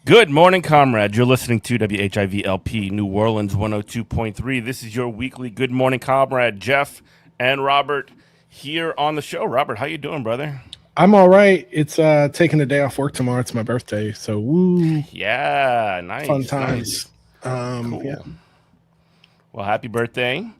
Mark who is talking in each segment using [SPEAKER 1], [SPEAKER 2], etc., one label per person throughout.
[SPEAKER 1] Good morning, comrade. You're listening to WHIVLP New Orleans 102.3. This is your weekly Good Morning Comrade, Jeff and Robert here on the show. Robert, how you doing, brother?
[SPEAKER 2] I'm all right. It's taking the day off work tomorrow. It's my birthday, so woo,
[SPEAKER 1] Yeah, nice.
[SPEAKER 2] fun times.
[SPEAKER 1] Cool.
[SPEAKER 2] Yeah.
[SPEAKER 1] Well, happy birthday.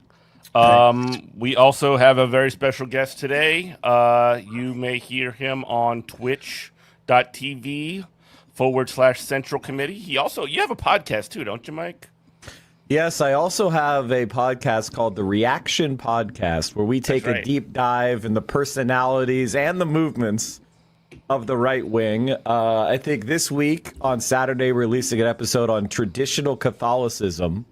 [SPEAKER 2] Thanks.
[SPEAKER 1] We also have a very special guest today. You may hear him on twitch.tv/Central Committee. You have a podcast too, don't you, Mike?
[SPEAKER 3] Yes, I also have a podcast called The Reaction Podcast, where we take a deep dive in the personalities and the movements of the right wing. I think this week on Saturday, we're releasing an episode on traditional Catholicism.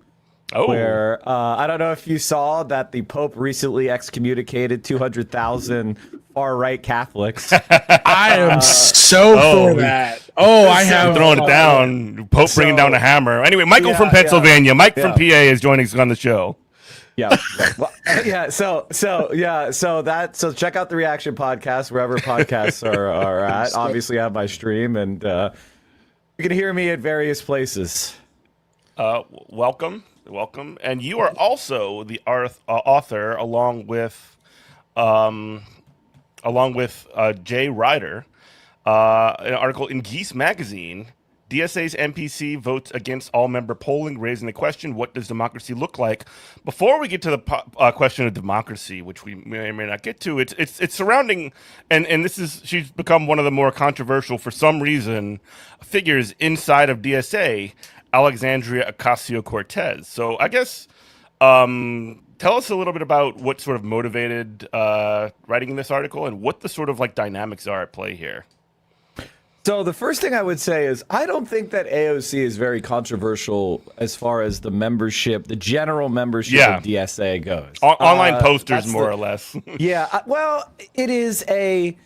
[SPEAKER 3] Where I don't know if you saw that the Pope recently excommunicated 200,000 far-right Catholics.
[SPEAKER 2] I am so for that. I have
[SPEAKER 1] throwing it down. Pope bringing down a hammer. Anyway, Michael from Pennsylvania. Mike from PA is joining us on the show.
[SPEAKER 3] Yeah. Well, So check out the Reaction Podcast wherever podcasts are at. Obviously, I have my stream, and you can hear me at various places.
[SPEAKER 1] Welcome, and you are also the author, along with Jay Ryder, an article in Geese Magazine. DSA's MPC votes against all-member polling, raising the question, what does democracy look like? Before we get to the question of democracy, which we may or may not get to, it's surrounding, and she's become one of the more controversial, for some reason, figures inside of DSA, Alexandria Ocasio-Cortez. So I guess tell us a little bit about what sort of motivated writing this article and what the sort of like dynamics are at play here.
[SPEAKER 3] So the first thing I would say is I don't think that AOC is very controversial as far as the membership, the general membership of DSA goes.
[SPEAKER 1] Online posters, more or less.
[SPEAKER 3] Well, it is a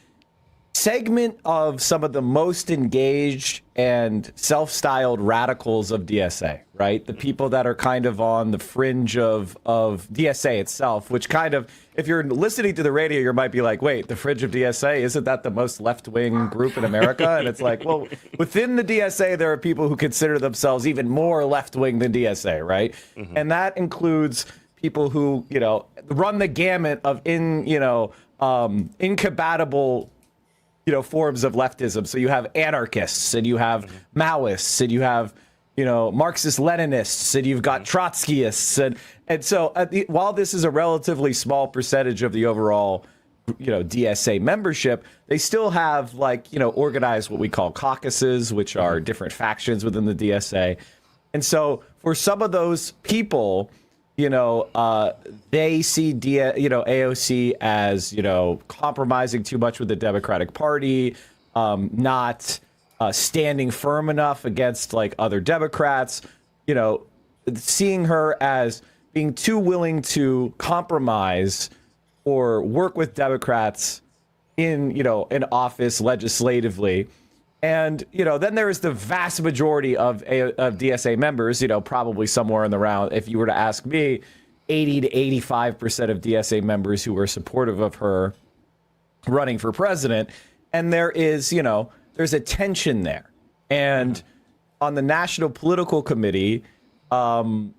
[SPEAKER 3] segment of some of the most engaged and self-styled radicals of DSA, right? The people that are kind of on the fringe of DSA itself, which kind of, if you're listening to the radio, you might be like, wait, the fringe of DSA, isn't that the most left-wing group in America? And it's like, well, within the DSA, there are people who consider themselves even more left-wing than DSA, right? Mm-hmm. And that includes people who, run the gamut of incompatible forms of leftism. So you have anarchists, and you have Maoists, and you have, Marxist-Leninists, and you've got Trotskyists, and so while this is a relatively small percentage of the overall, DSA membership, they still have organized what we call caucuses, which are different factions within the DSA, and so for some of those people, they see AOC as, compromising too much with the Democratic Party, not standing firm enough against other Democrats, seeing her as being too willing to compromise or work with Democrats in office legislatively. And, then there is the vast majority of DSA members, probably somewhere in the round, if you were to ask me, 80 to 85% of DSA members who were supportive of her running for president. And there is, there's a tension there. And on the National Political Committee, there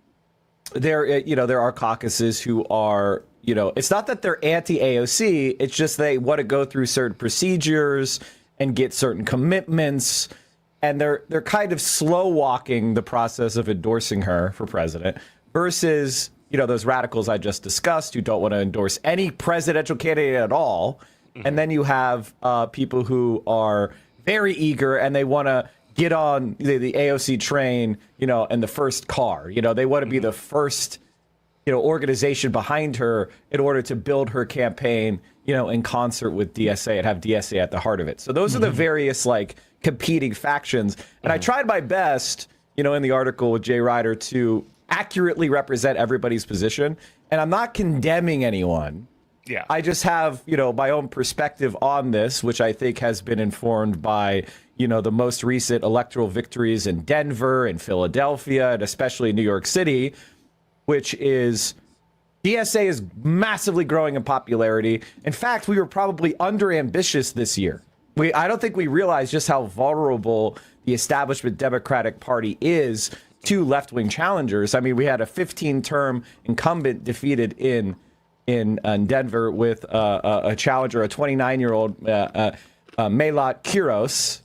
[SPEAKER 3] are caucuses who are, it's not that they're anti-AOC, it's just they want to go through certain procedures and get certain commitments, and they're kind of slow walking the process of endorsing her for president versus, those radicals I just discussed who don't want to endorse any presidential candidate at all. Mm-hmm. And then you have people who are very eager and they want to get on the AOC train, in the first car. They want to be the first, organization behind her in order to build her campaign, in concert with DSA and have DSA at the heart of it. So those are the various competing factions. And I tried my best, in the article with Jay Ryder to accurately represent everybody's position. And I'm not condemning anyone.
[SPEAKER 1] Yeah.
[SPEAKER 3] I just have, my own perspective on this, which I think has been informed by, the most recent electoral victories in Denver and Philadelphia, and especially New York City, which is DSA is massively growing in popularity. In fact, we were probably under ambitious this year I don't think we realize just how vulnerable the establishment Democratic Party is to left-wing challengers. I mean, we had a 15-term incumbent defeated in Denver with a challenger, a 29-year-old Malat Kiros,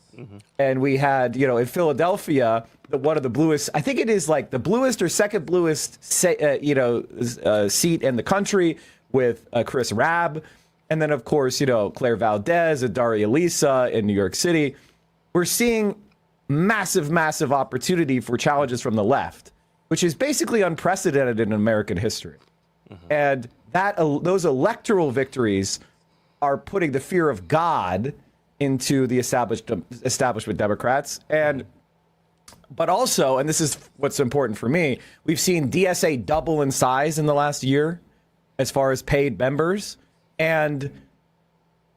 [SPEAKER 3] and we had, in Philadelphia, one of the bluest, I think it is like the bluest or second bluest, seat in the country with Chris Rabb. And then, of course, Claire Valdez and Daria Lisa in New York City. We're seeing massive, massive opportunity for challenges from the left, which is basically unprecedented in American history. And those electoral victories are putting the fear of God into the establishment Democrats. But also, and this is what's important for me, we've seen DSA double in size in the last year as far as paid members. And,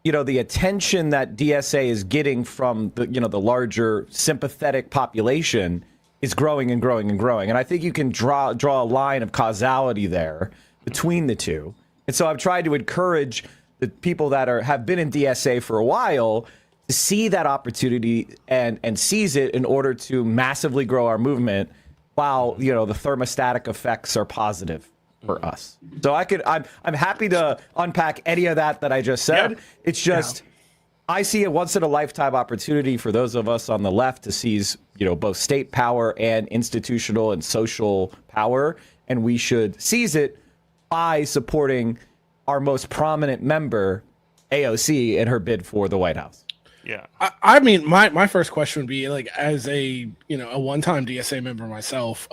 [SPEAKER 3] the attention that DSA is getting from the larger sympathetic population is growing and growing and growing. And I think you can draw a line of causality there between the two. And so I've tried to encourage the people that have been in DSA for a while to see that opportunity and seize it in order to massively grow our movement while, the thermostatic effects are positive for us. So I'm happy to unpack any of that I just said. Yeah. It's just, I see a once in a lifetime opportunity for those of us on the left to seize, both state power and institutional and social power. And we should seize it by supporting our most prominent member, AOC, in her bid for the White House.
[SPEAKER 1] Yeah.
[SPEAKER 2] I mean, my first question would be, like, as a one-time DSA member myself,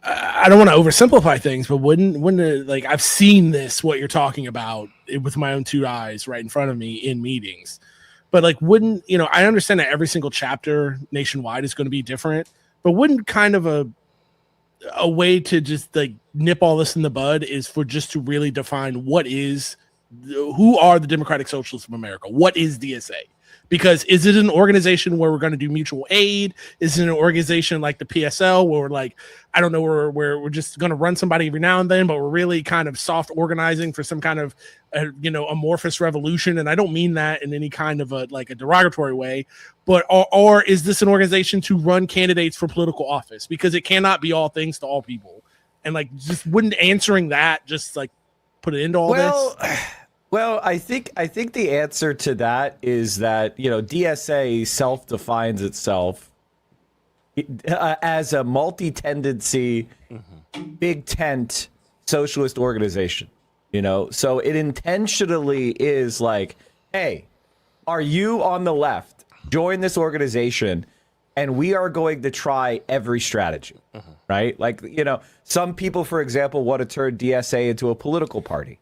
[SPEAKER 2] I don't want to oversimplify things, but wouldn't it, like, I've seen what you're talking about with my own two eyes right in front of me in meetings, but like, wouldn't, I understand that every single chapter nationwide is going to be different, but wouldn't kind of a way to just like nip all this in the bud is for just to really define who are the Democratic Socialists of America? What is DSA? Because is it an organization where we're going to do mutual aid? Is it an organization like the PSL where we're like, I don't know, where we're just going to run somebody every now and then, but we're really kind of soft organizing for some kind of, amorphous revolution? And I don't mean that in any kind of a derogatory way, but or is this an organization to run candidates for political office? Because it cannot be all things to all people. And like, just wouldn't answering that just like put an end to all this?
[SPEAKER 3] Well, I think the answer to that is that, DSA self-defines itself as a multi-tendency, big tent socialist organization, So it intentionally is like, hey, are you on the left? Join this organization, and we are going to try every strategy, right? Like, some people, for example, want to turn DSA into a political party,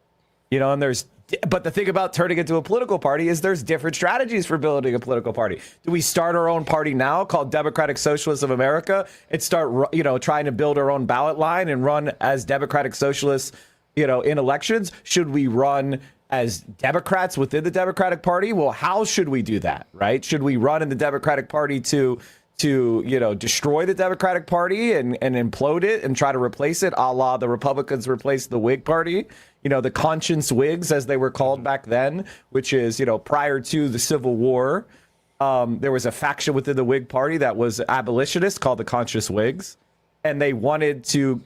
[SPEAKER 3] but the thing about turning into a political party is there's different strategies for building a political party. Do we start our own party now called Democratic Socialists of America and start, trying to build our own ballot line and run as Democratic Socialists, in elections? Should we run as Democrats within the Democratic Party? Well, how should we do that, right? Should we run in the Democratic Party to destroy the Democratic Party and implode it and try to replace it, a la the Republicans replaced the Whig Party, the conscience Whigs, as they were called back then, which is, prior to the Civil War, there was a faction within the Whig Party that was abolitionist called the Conscious Whigs. And they wanted to,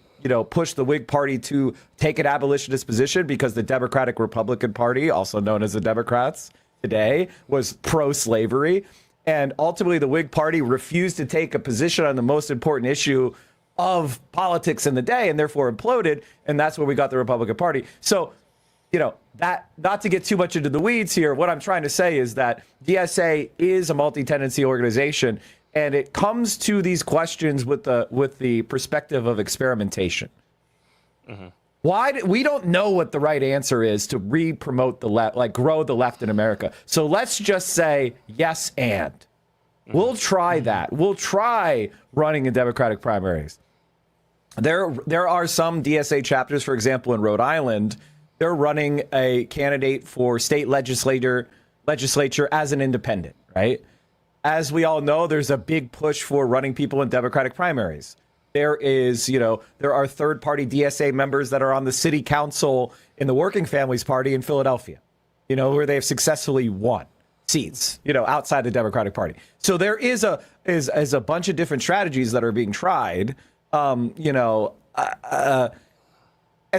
[SPEAKER 3] push the Whig Party to take an abolitionist position because the Democratic Republican Party, also known as the Democrats today, was pro-slavery. And ultimately, the Whig Party refused to take a position on the most important issue of politics in the day and therefore imploded. And that's where we got the Republican Party. So, that, not to get too much into the weeds here, what I'm trying to say is that DSA is a multi-tendency organization, and it comes to these questions with the perspective of experimentation. We don't know what the right answer is to re-promote the left, like grow the left in America. So let's just say yes and. We'll try that. We'll try running in Democratic primaries. There are some DSA chapters, for example, in Rhode Island, they're running a candidate for state legislature as an independent, right? As we all know, there's a big push for running people in Democratic primaries. There are third-party DSA members that are on the city council in the Working Families Party in Philadelphia, where they have successfully won. seats, outside the Democratic Party. So there is a bunch of different strategies that are being tried. As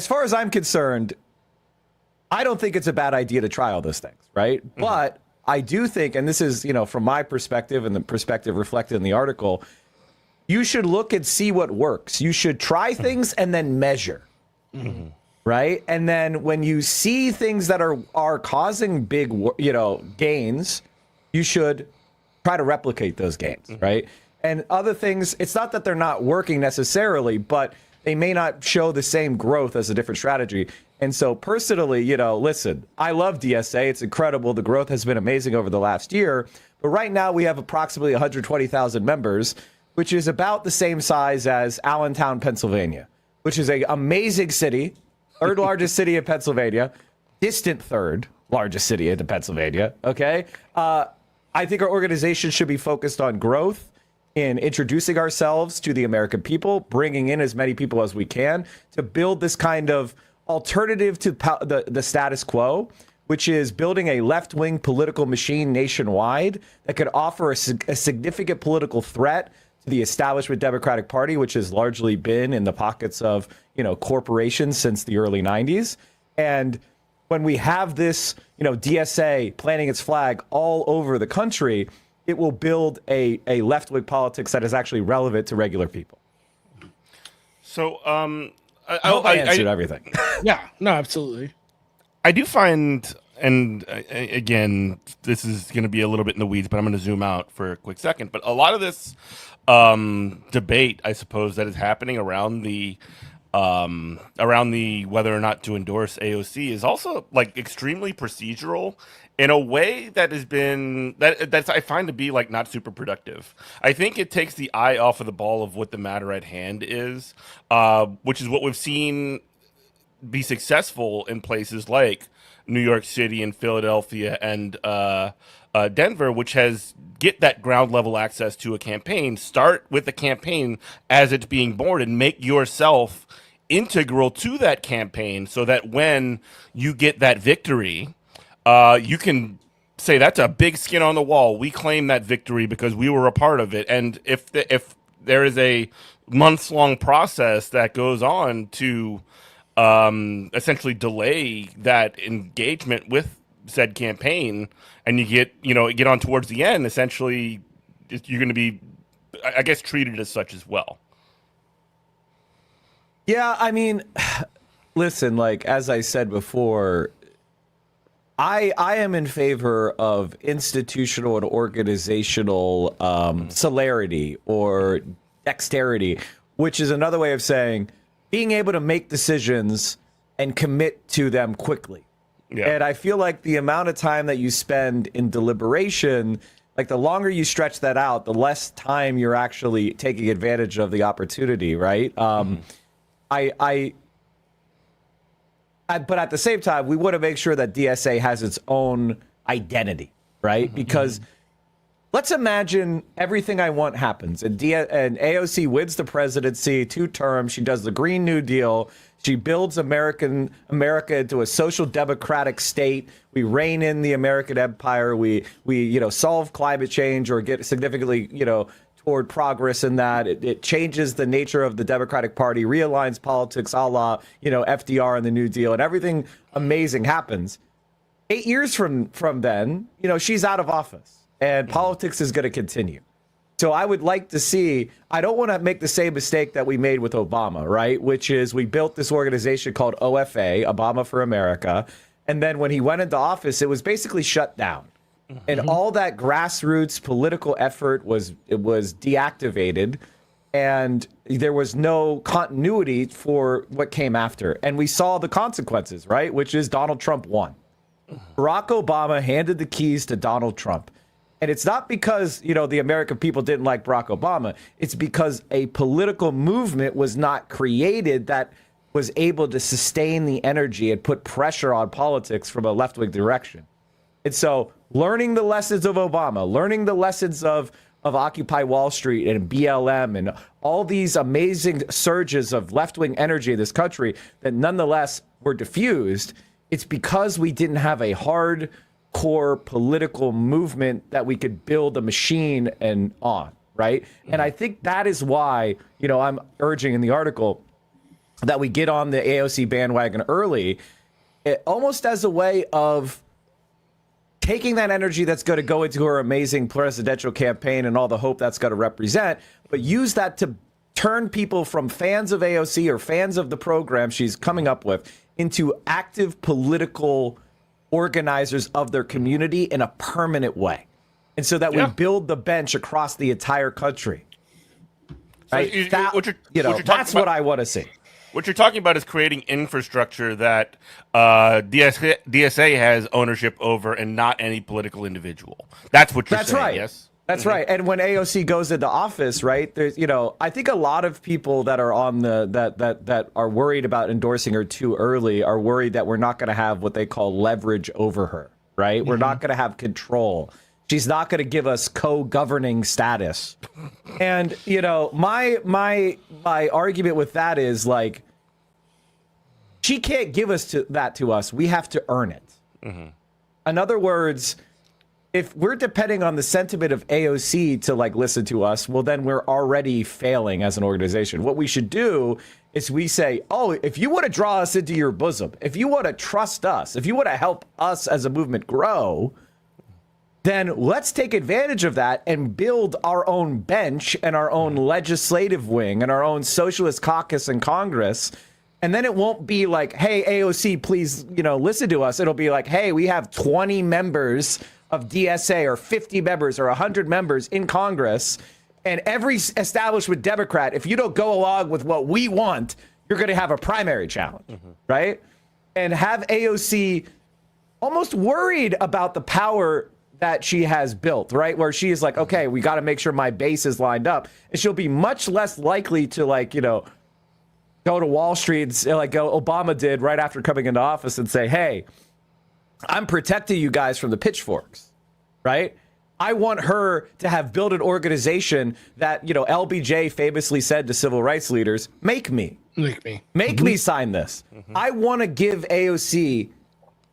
[SPEAKER 3] far as I'm concerned, I don't think it's a bad idea to try all those things, right? Mm-hmm. But I do think, and this is, from my perspective and the perspective reflected in the article, you should look and see what works. You should try things and then measure, right? And then when you see things that are causing big, gains, you should try to replicate those gains, right? And other things, it's not that they're not working necessarily, but they may not show the same growth as a different strategy. And so personally, listen, I love DSA. It's incredible. The growth has been amazing over the last year. But right now we have approximately 120,000 members, which is about the same size as Allentown, Pennsylvania, which is an amazing city, third largest city in Pennsylvania, distant third largest city in Pennsylvania. Okay. I think our organization should be focused on growth, in introducing ourselves to the American people, bringing in as many people as we can to build this kind of alternative to the status quo, which is building a left-wing political machine nationwide that could offer a significant political threat to the establishment Democratic Party, which has largely been in the pockets of, corporations since the early 90s. And when we have this, DSA planting its flag all over the country, it will build a left-wing politics that is actually relevant to regular people.
[SPEAKER 1] So,
[SPEAKER 3] I hope I answered everything.
[SPEAKER 2] Yeah, no, absolutely.
[SPEAKER 1] I do find, and again, this is going to be a little bit in the weeds, but I'm going to zoom out for a quick second. But a lot of this debate, I suppose, that is happening around the whether or not to endorse AOC is also like extremely procedural in a way that has been that's I find to be like not super productive. I think it takes the eye off of the ball of what the matter at hand is, which is what we've seen be successful in places like New York City and Philadelphia and Denver, which has get that ground level access to a campaign. Start with the campaign as it's being born and make yourself integral to that campaign so that when you get that victory, you can say that's a big skin on the wall. We claim that victory because we were a part of it. And if there is a months-long process that goes on to essentially delay that engagement with said campaign, and you get on towards the end, essentially you're going to be, I guess, treated as such as well.
[SPEAKER 3] Yeah, I mean, listen, like as I said before, I am in favor of institutional and organizational celerity or dexterity, which is another way of saying being able to make decisions and commit to them quickly. Yeah. And I feel like the amount of time that you spend in deliberation, like the longer you stretch that out, the less time you're actually taking advantage of the opportunity, right? But at the same time, we want to make sure that DSA has its own identity, right? Because let's imagine everything I want happens, and AOC wins the presidency, 2 terms. She does the Green New Deal. She builds America into a social democratic state. We rein in the American empire. We solve climate change or get significantly toward progress in that. It changes the nature of the Democratic Party, realigns politics a la, FDR and the New Deal, and everything amazing happens. 8 years from then, she's out of office and politics is going to continue. So I would like to see, I don't want to make the same mistake that we made with Obama, right? Which is we built this organization called OFA, Obama for America. And then when he went into office, it was basically shut down. And all that grassroots political effort was deactivated, and there was no continuity for what came after. And we saw the consequences, right? Which is Donald Trump won. Barack Obama handed the keys to Donald Trump. And it's not because, the American people didn't like Barack Obama. It's because a political movement was not created that was able to sustain the energy and put pressure on politics from a left-wing direction. And so learning the lessons of Obama, learning the lessons of Occupy Wall Street and BLM and all these amazing surges of left-wing energy in this country that nonetheless were diffused, it's because we didn't have a hard core political movement that we could build a machine and on, right? And I think that is why, I'm urging in the article that we get on the AOC bandwagon early, almost as a way of taking that energy that's going to go into her amazing presidential campaign and all the hope that's going to represent, but use that to turn people from fans of AOC or fans of the program she's coming up with into active political organizers of their community in a permanent way. And so that we build the bench across the entire country. Right? That's what I want to see.
[SPEAKER 1] What you're talking about is creating infrastructure that DSA has ownership over and not any political individual. That's what you're saying,
[SPEAKER 3] right.
[SPEAKER 1] Yes?
[SPEAKER 3] That's right. And when AOC goes into office, right, there's, I think a lot of people that are on that are worried about endorsing her too early are worried that we're not going to have what they call leverage over her, right? We're not going to have control. She's not going to give us co-governing status. And, my argument with that is like, she can't give that to us. We have to earn it. In other words, if we're depending on the sentiment of AOC to listen to us, well, then we're already failing as an organization. What we should do is we say, oh, if you want to draw us into your bosom, if you want to trust us, if you want to help us as a movement grow, then let's take advantage of that and build our own bench and our own legislative wing and our own socialist caucus in Congress. And then it won't be like, hey, AOC, please, listen to us. It'll be like, hey, we have 20 members of DSA or 50 members or 100 members in Congress. And every establishment Democrat, if you don't go along with what we want, you're going to have a primary challenge, right? And have AOC almost worried about the power that she has built, right? Where she is like, okay, we got to make sure my base is lined up. And she'll be much less likely to go to Wall Street like Obama did right after coming into office and say, hey, I'm protecting you guys from the pitchforks, right? I want her to have built an organization that, LBJ famously said to civil rights leaders, make me sign this. I want to give AOC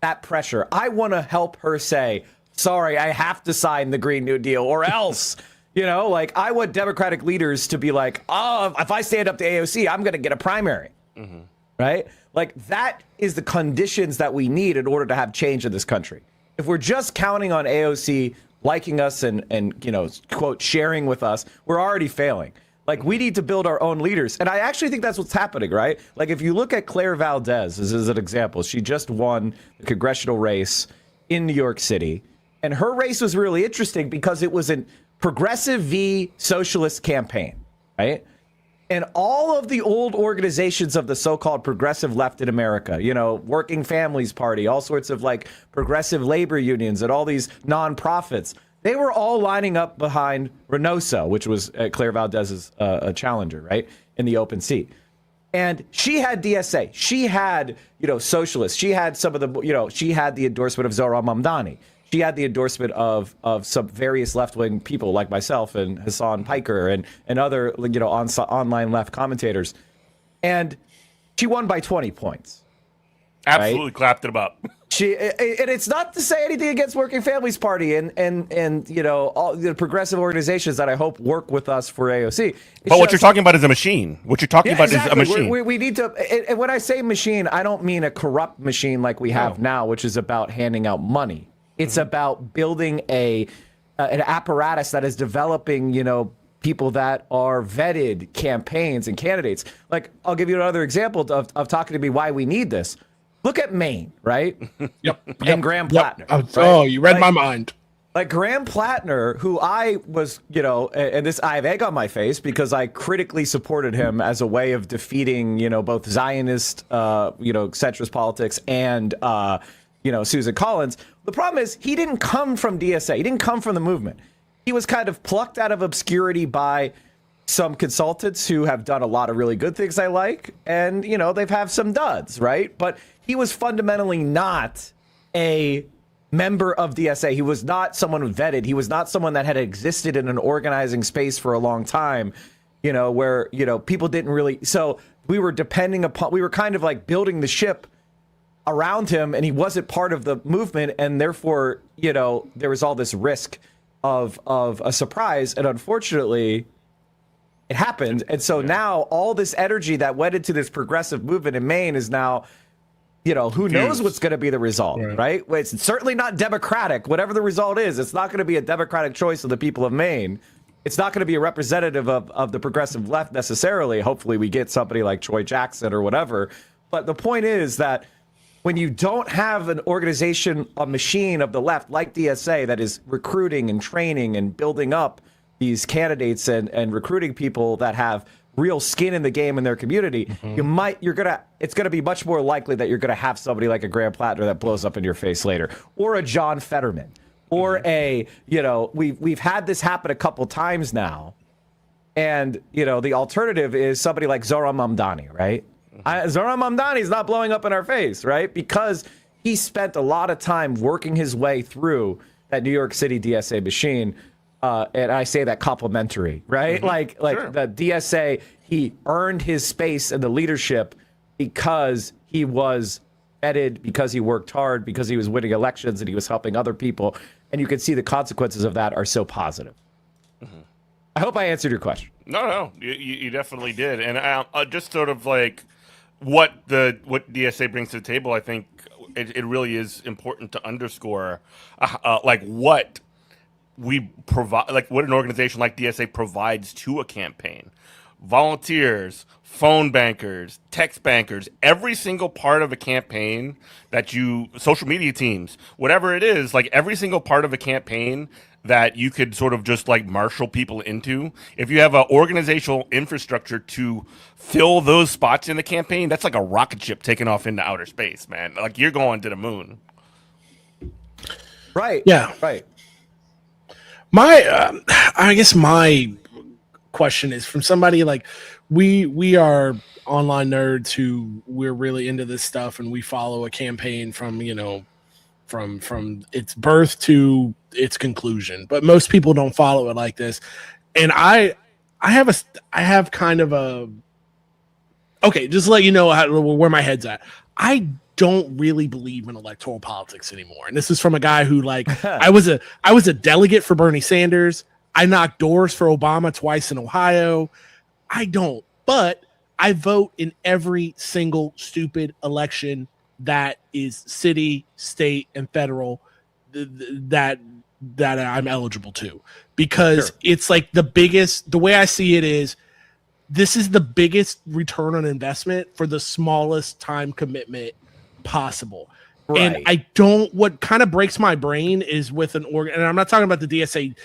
[SPEAKER 3] that pressure. I want to help her say, sorry, I have to sign the Green New Deal or else, I want Democratic leaders to be like, oh, if I stand up to AOC, I'm going to get a primary, right? That is the conditions that we need in order to have change in this country. If we're just counting on AOC liking us and quote, sharing with us, we're already failing. We need to build our own leaders. And I actually think that's what's happening, right? If you look at Claire Valdez as an example, she just won the congressional race in New York City. And her race was really interesting because it was a progressive v. socialist campaign, right? And all of the old organizations of the so-called progressive left in America, Working Families Party, all sorts of progressive labor unions and all these nonprofits, they were all lining up behind Reynoso, which was Claire Valdez's challenger, right, in the open seat. And she had DSA. She had, socialists. She had some of the, she had the endorsement of Zohran Mamdani. She had the endorsement of some various left-wing people like myself and Hassan Piker and other, online left commentators. And she won by 20 points.
[SPEAKER 1] Absolutely
[SPEAKER 3] right?
[SPEAKER 1] Clapped it up.
[SPEAKER 3] And it's not to say anything against Working Families Party and all the progressive organizations that I hope work with us for AOC.
[SPEAKER 1] But what you're talking about is a machine. What you're talking about is a machine.
[SPEAKER 3] We need to, and when I say machine, I don't mean a corrupt machine like we have now, which is about handing out money. It's about building an apparatus that is developing, people that are vetted campaigns and candidates. I'll give you another example of talking to me why we need this. Look at Maine, right?
[SPEAKER 2] Yep.
[SPEAKER 3] And Graham Plattner.
[SPEAKER 2] Right? Oh, you read my mind.
[SPEAKER 3] Graham Plattner, who I was, and this, I have egg on my face because I critically supported him as a way of defeating, both Zionist, centrist politics and, Susan Collins. The problem is he didn't come from DSA. He didn't come from the movement. He was kind of plucked out of obscurity by some consultants who have done a lot of really good things I like. And, they've have some duds, right? But he was fundamentally not a member of DSA. He was not someone who vetted. He was not someone that had existed in an organizing space for a long time, where, people didn't really. So we were depending upon, we were kind of building the ship around him, and he wasn't part of the movement, and therefore, there was all this risk of a surprise, and unfortunately, it happened. And so now all this energy that went into this progressive movement in Maine is now, who knows what's going to be the result, right? It's certainly not democratic. Whatever the result is, it's not going to be a democratic choice of the people of Maine. It's not going to be a representative of the progressive left necessarily. Hopefully we get somebody like Troy Jackson or whatever. But the point is that when you don't have an organization, a machine of the left like DSA that is recruiting and training and building up these candidates and recruiting people that have real skin in the game in their community, it's gonna be much more likely that you're gonna have somebody like a Graham Plattner that blows up in your face later, or a John Fetterman, or we've had this happen a couple times now, and the alternative is somebody like Zohran Mamdani, right? Zohran Mamdani is not blowing up in our face, right? Because he spent a lot of time working his way through that New York City DSA machine. And I say that complimentary, right? Like
[SPEAKER 1] Sure.
[SPEAKER 3] The DSA, he earned his space in the leadership because he was vetted, because he worked hard, because he was winning elections and he was helping other people. And you can see the consequences of that are so positive. I hope I answered your question.
[SPEAKER 1] No, you definitely did. And just sort of like what DSA brings to the table, I think it really is important to underscore like what we provide, like what an organization like DSA provides to a campaign. Volunteers, phone bankers, text bankers, every single part of a campaign social media teams, whatever it is, like every single part of a campaign that you could sort of just like marshal people into. If you have an organizational infrastructure to fill those spots in the campaign, that's like a rocket ship taking off into outer space, man. Like you're going to the moon.
[SPEAKER 3] Right.
[SPEAKER 2] Yeah.
[SPEAKER 3] Right.
[SPEAKER 2] I guess my question is from somebody like we are online nerds who we're really into this stuff, and we follow a campaign from from its birth to its conclusion. But most people don't follow it like this, and I have kind of a just to let you know where my head's at. I don't really believe in electoral politics anymore. And this is from a guy who I was a delegate for Bernie Sanders. I knocked doors for Obama twice in Ohio. I don't, but I vote in every single stupid election that is city, state, and federal that I'm eligible to, because it's like the way I see it is, this is the biggest return on investment for the smallest time commitment possible. Right. And what kind of breaks my brain is with an organ, and I'm not talking about the DSA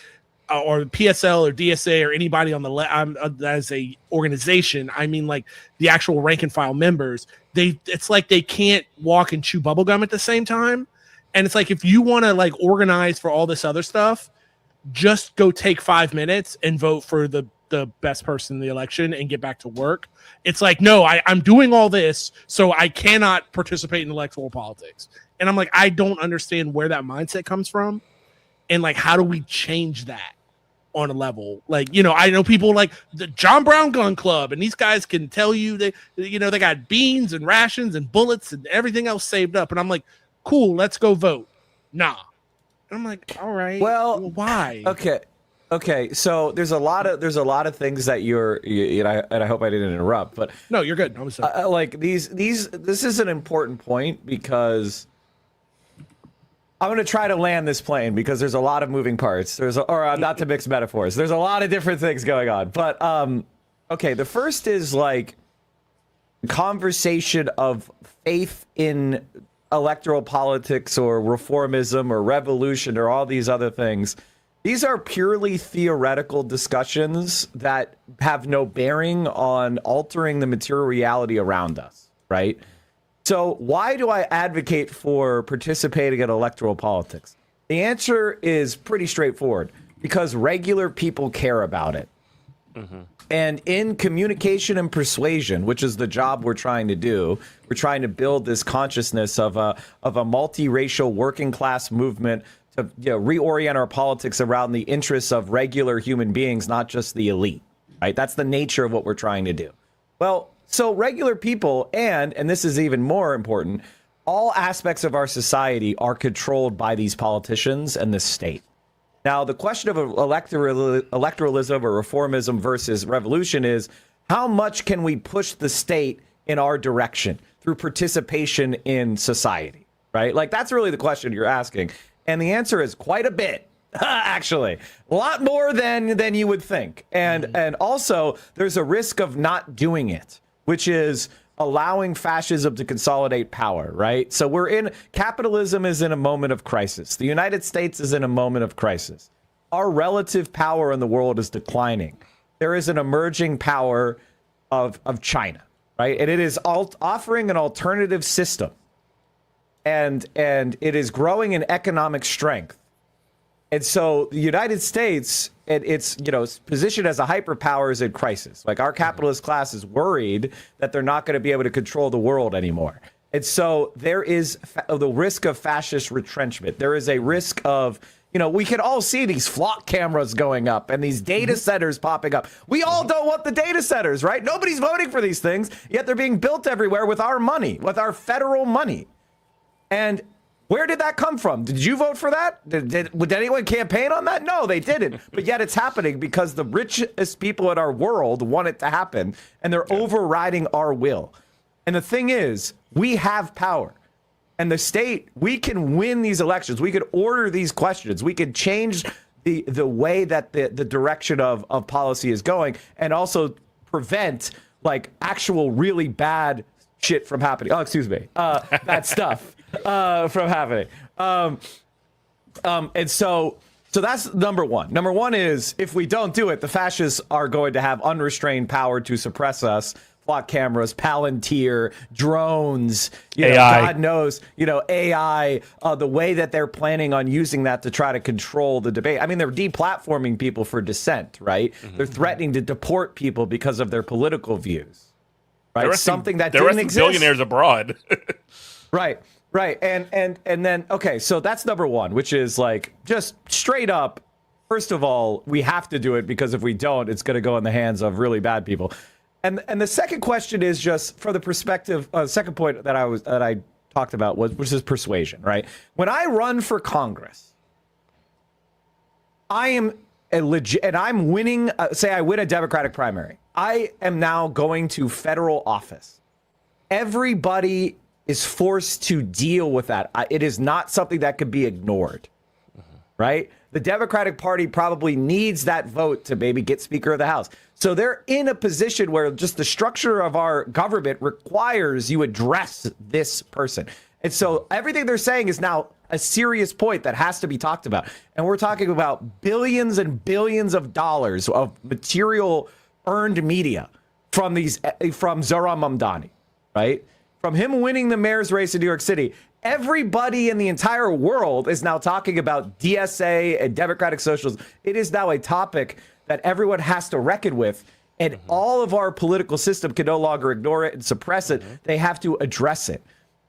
[SPEAKER 2] or PSL or DSA or anybody on the left as a organization. I mean, like the actual rank and file members, it's like they can't walk and chew bubblegum at the same time. And it's like, if you want to like organize for all this other stuff, just go take 5 minutes and vote for the best person in the election and get back to work. It's like, no, I'm doing all this, so I cannot participate in electoral politics. And I'm like, I don't understand where that mindset comes from. And like, how do we change that on a level? Like, I know people like the John Brown Gun Club, and these guys can tell you they got beans and rations and bullets and everything else saved up. And I'm like, cool, let's go vote. Nah. And I'm like, all right.
[SPEAKER 3] Well,
[SPEAKER 2] why?
[SPEAKER 3] Okay, so there's a lot of things that and I hope I didn't interrupt, but
[SPEAKER 2] no, you're good. I'm sorry.
[SPEAKER 3] Like this is an important point, because I'm going to try to land this plane, because there's a lot of moving parts. Not to mix metaphors. There's a lot of different things going on, but okay, the first is like conversation of faith in electoral politics or reformism or revolution or all these other things. These are purely theoretical discussions that have no bearing on altering the material reality around us, right? So why do I advocate for participating in electoral politics? The answer is pretty straightforward, because regular people care about it. Mm-hmm. And in communication and persuasion, which is the job we're trying to do, we're trying to build this consciousness of a multiracial working class movement to reorient our politics around the interests of regular human beings, not just the elite, right? That's the nature of what we're trying to do. Well, so regular people, and this is even more important, all aspects of our society are controlled by these politicians and the state. Now, the question of electoralism or reformism versus revolution is, how much can we push the state in our direction through participation in society, right? Like, that's really the question you're asking. And the answer is quite a bit, actually. A lot more than you would think. And also, there's a risk of not doing it, which is allowing fascism to consolidate power, right? So capitalism is in a moment of crisis. The United States is in a moment of crisis. Our relative power in the world is declining. There is an emerging power of China, right? And it is offering an alternative system. And it is growing in economic strength. And so the United States, its position as a hyperpower is in crisis. Like, our capitalist class is worried that they're not going to be able to control the world anymore. And so there is the risk of fascist retrenchment. There is a risk of, we can all see these flock cameras going up and these data centers popping up. We all don't want the data centers, right? Nobody's voting for these things, yet they're being built everywhere with our money, with our federal money. And where did that come from? Did you vote for that? Did anyone campaign on that? No, they didn't. But yet it's happening because the richest people in our world want it to happen, and they're overriding our will. And the thing is, we have power. And the state, we can win these elections. We could order these questions. We could change the way that the direction of policy is going, and also prevent, like, actual really bad shit from happening. Oh, excuse me. Bad stuff. From happening. And so that's number one. Number one is, if we don't do it, the fascists are going to have unrestrained power to suppress us. Flock cameras, Palantir, drones,
[SPEAKER 1] AI.
[SPEAKER 3] God knows, AI, the way that they're planning on using that to try to control the debate. I mean, they're deplatforming people for dissent, right? Mm-hmm. They're threatening to deport people because of their political views, right? Something that didn't exist.
[SPEAKER 1] Billionaires abroad.
[SPEAKER 3] Right. Right. And then, okay, so that's number one, which is, like, just straight up. First of all, we have to do it, because if we don't, it's going to go in the hands of really bad people. And the second question is just for the perspective. Second point that I talked about which is persuasion. Right. When I run for Congress, I am and I'm winning. Say I win a Democratic primary. I am now going to federal office. Everybody is forced to deal with that. It is not something that could be ignored, right? The Democratic Party probably needs that vote to maybe get Speaker of the House. So they're in a position where just the structure of our government requires you address this person. And so everything they're saying is now a serious point that has to be talked about. And we're talking about billions and billions of dollars of material earned media from Zohran Mamdani, right? From him winning the mayor's race in New York City, everybody in the entire world is now talking about DSA and democratic socialism. It is now a topic that everyone has to reckon with, and all of our political system can no longer ignore it and suppress it. They have to address it.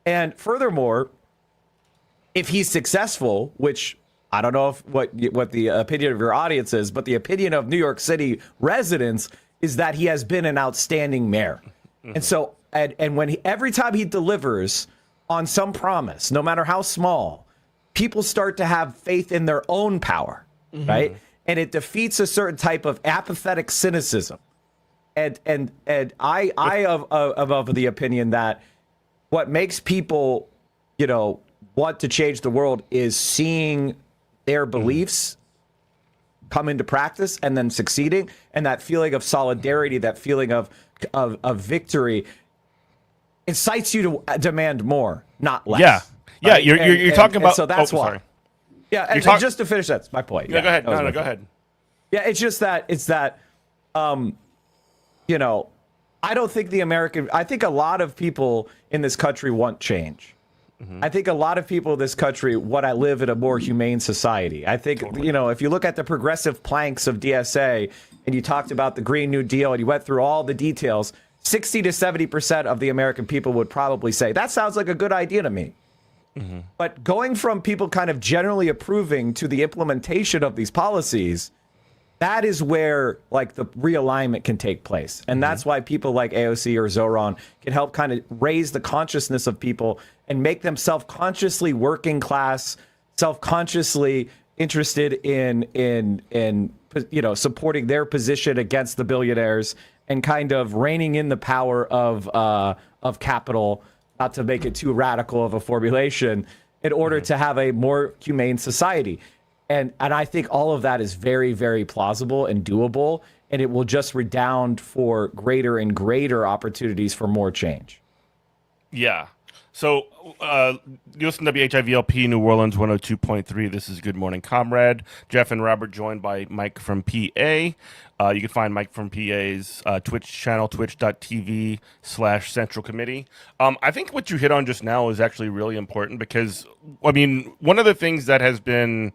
[SPEAKER 3] And furthermore, if he's successful, which I don't know what the opinion of your audience is, but the opinion of New York City residents is that he has been an outstanding mayor. And so, and when every time he delivers on some promise, no matter how small, people start to have faith in their own power, right? And it defeats a certain type of apathetic cynicism. And I am of the opinion that what makes people, want to change the world is seeing their beliefs come into practice and then succeeding, and that feeling of solidarity, that feeling of victory incites you to demand more, not less.
[SPEAKER 1] Yeah. Yeah.
[SPEAKER 3] Right?
[SPEAKER 1] You're talking about.
[SPEAKER 3] So that's why.
[SPEAKER 1] Sorry.
[SPEAKER 3] Yeah. And just to finish, that's my point.
[SPEAKER 1] Yeah, go ahead. No, go ahead.
[SPEAKER 3] Yeah. It's just that I don't think I think a lot of people in this country want change. I think a lot of people in this country want to live in a more humane society. I think, if you look at the progressive planks of DSA and you talked about the Green New Deal and you went through all the details, 60 to 70% of the American people would probably say, that sounds like a good idea to me. But going from people kind of generally approving to the implementation of these policies, That is where like the realignment can take place. And that's why people like AOC or Zoran can help kind of raise the consciousness of people and make them self-consciously working class, self-consciously interested in supporting their position against the billionaires and kind of reining in the power of capital, not to make it too radical of a formulation, in order to have a more humane society. And I think all of that is very, very plausible and doable, and it will just redound for greater and greater opportunities for more change.
[SPEAKER 1] Yeah. So, you listen to WHIVLP New Orleans 102.3. This is Good Morning Comrade. Jeff and Robert joined by Mike from PA. You can find Mike from PA's Twitch channel, twitch.tv/Central Committee. I think what you hit on just now is actually really important because, I mean, one of the things that has been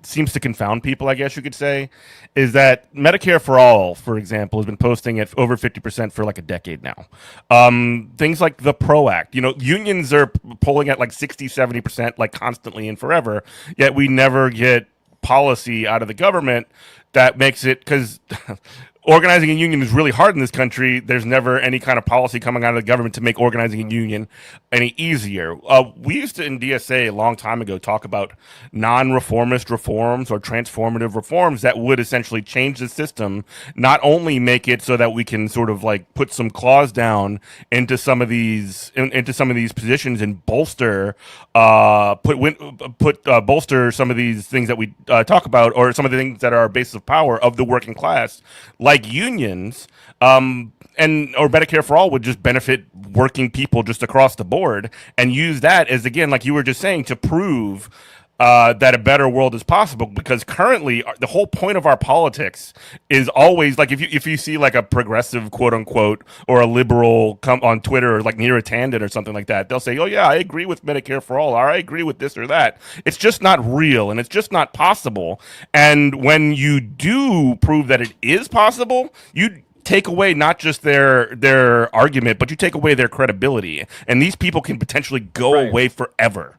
[SPEAKER 1] seems to confound people, I guess you could say, is that Medicare for All, for example, has been posting at over 50% for like a decade now. Things like the PRO Act, unions are polling at like 60, 70%, like constantly and forever, yet we never get policy out of the government that makes it, because organizing a union is really hard in this country. There's never any kind of policy coming out of the government to make organizing a union any easier. We used to, in DSA a long time ago, talk about non-reformist reforms or transformative reforms that would essentially change the system, not only make it so that we can sort of like put some claws down into some of these positions and bolster bolster some of these things that we talk about, or some of the things that are our basis of power of the working class, like unions, or Medicare for All would just benefit working people just across the board, and use that as, again, like you were just saying, to prove that a better world is possible. Because currently, the whole point of our politics is always like, if you see like a progressive, quote unquote, or a liberal come on Twitter, or like Neera Tanden or something like that, they'll say, "Oh yeah, I agree with Medicare for All," or "I agree with this or that." It's just not real, and it's just not possible. And when you do prove that it is possible, you take away not just their argument, but you take away their credibility, and these people can potentially go away forever.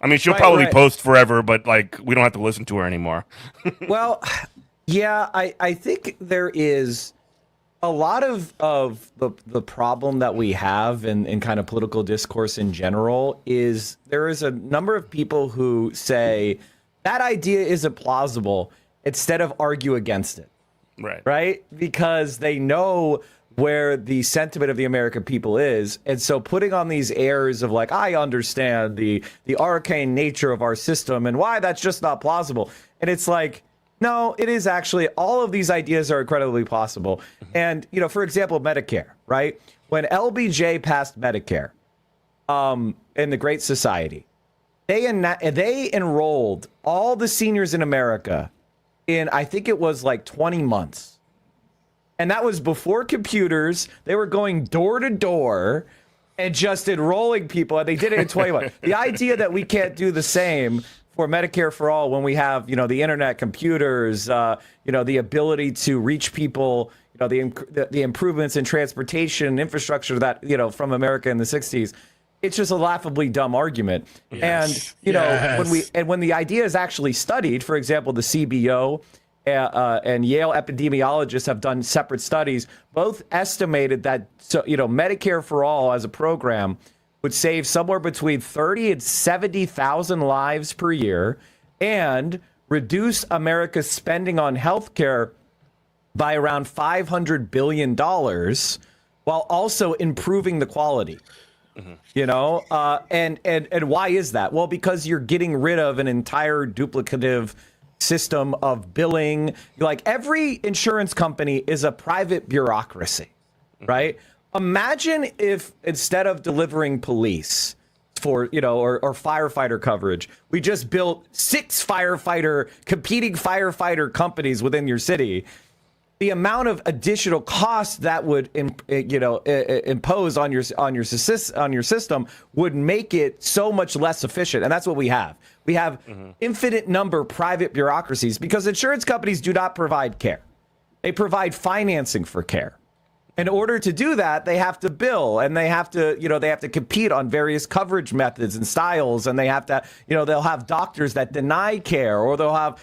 [SPEAKER 1] I mean, she'll probably post forever, but like, we don't have to listen to her anymore.
[SPEAKER 3] Well, yeah, I think there is a lot of the problem that we have in kind of political discourse in general is there is a number of people who say that idea isn't plausible instead of argue against it. Right? Because they know where the sentiment of the American people is. And so putting on these airs of like, I understand the arcane nature of our system and why that's just not plausible. And it's like, no, it is actually, all of these ideas are incredibly possible. And, for example, Medicare, right? When LBJ passed Medicare in the Great Society, they enrolled all the seniors in America in, I think it was like 20 months. And that was before computers. They were going door to door and just enrolling people, and they did it in 20 months. The idea that we can't do the same for Medicare for All when we have, the internet, computers, the ability to reach people, the improvements in transportation infrastructure that, from America in the 60s. It's just a laughably dumb argument. Yes. And when the idea is actually studied, for example, the CBO and Yale epidemiologists have done separate studies, both estimated that Medicare for All as a program would save somewhere between 30 and 70,000 lives per year and reduce America's spending on healthcare by around $500 billion while also improving the quality. And why is that? Well, because you're getting rid of an entire duplicative system of billing. Like, every insurance company is a private bureaucracy, right? Imagine if instead of delivering police for, or firefighter coverage, we just built 6 competing firefighter companies within your city. The amount of additional cost that would, impose on your system would make it so much less efficient, and that's what we have. We have infinite number of private bureaucracies because insurance companies do not provide care; they provide financing for care. In order to do that, they have to bill, and they have to, they have to compete on various coverage methods and styles, and they have to, they'll have doctors that deny care, or they'll have,